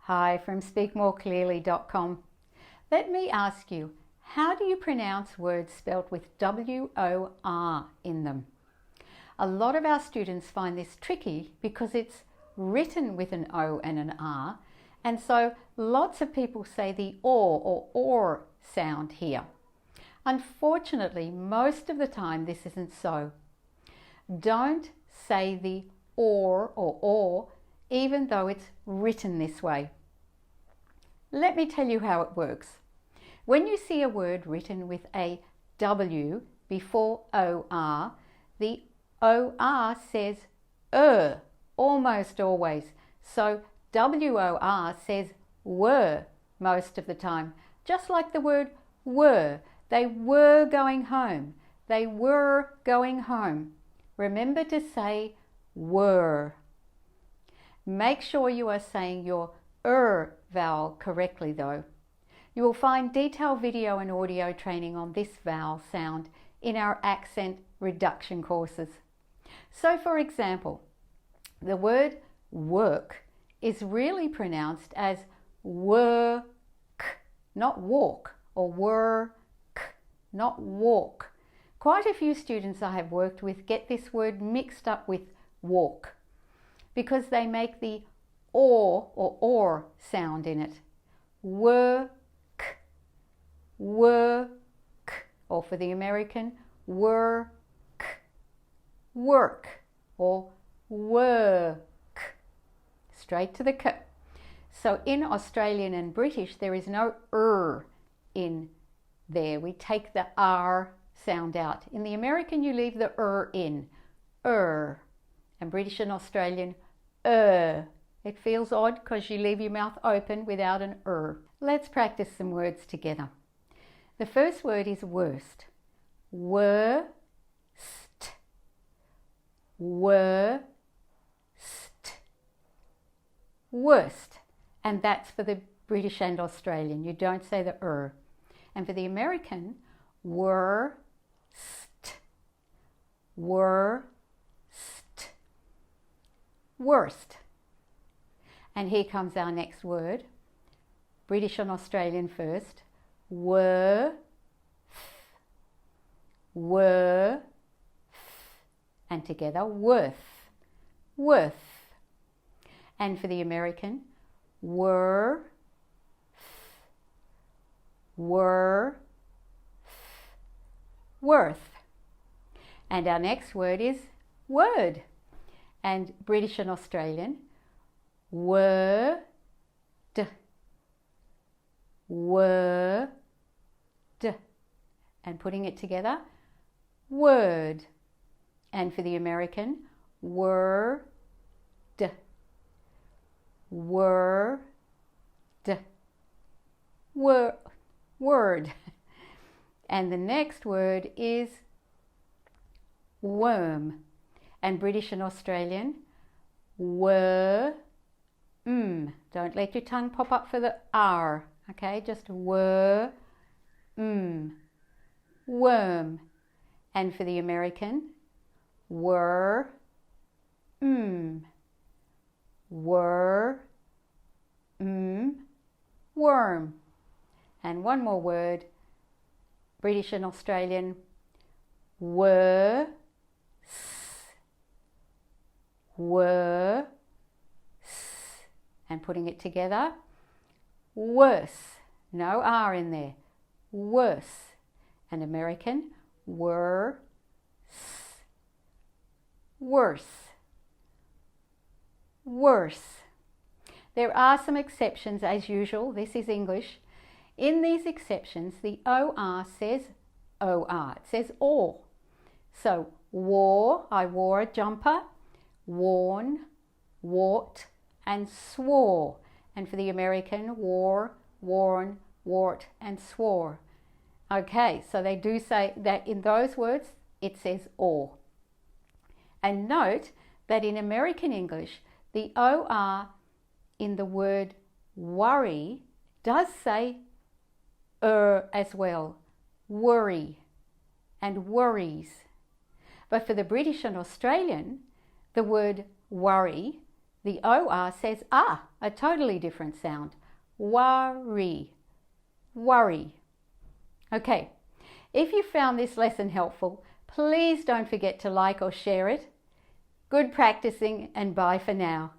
Hi from speakmoreclearly.com. Let me ask you, how do you pronounce words spelt with W-O-R in them? A lot of our students find this tricky because it's written with an O and an R, and so lots of people say the or sound here. Unfortunately, most of the time this isn't so. Don't say the or, even though it's written this way. Let me tell you how it works. When you see a word written with a W before OR, the OR says almost always. So WOR says were most of the time. Just like the word were. They were going home. They were going home. Remember to say were. Make sure you are saying your vowel correctly though. You will find detailed video and audio training on this vowel sound in our accent reduction courses. So for example, the word work is really pronounced as work, not walk, or work, not walk. Quite a few students I have worked with get this word mixed up with walk because they make the or sound in it. Work, work, or for the American, work, work, or work, straight to the k. So in Australian and British, there is no in there. We take the R sound out. In the American, you leave the in, and British and Australian, It feels odd because you leave your mouth open without an Let's practice some words together. The first word is worst. Worst. Worst. Worst. And that's for the British and Australian. You don't say the And for the American, worst. Worst. Worst. And here comes our next word. British and Australian first. Worth. Worth. And together, worth. Worth. And for the American, worth. Worth. Worth. And our next word is word. And British and Australian, word. Word. And putting it together, word. And for the American, word. Word. Word. And the next word is worm. And British and Australian, worm. Don't let your tongue pop up for the R, okay? Just worm. Worm. And for the American, worm. Worm. Worm. And one more word, British and Australian, worse. Worse. And putting it together, worse. No R in there. Worse. And American, worse. Worse. Worse. There are some exceptions as usual. This is English. In these exceptions, the OR says OR. It says or. So, wore, I wore a jumper. Worn, wart, and swore. And for the American, wore, worn, wart, and swore. Okay, so they do say that in those words, it says or. And note that in American English, the OR in the word worry does say as well. Worry and worries. But for the British and Australian, the word worry The OR says ah, a totally different sound. Worry, worry. Okay, if you found this lesson helpful, please don't forget to like or share it. Good practicing and bye for now.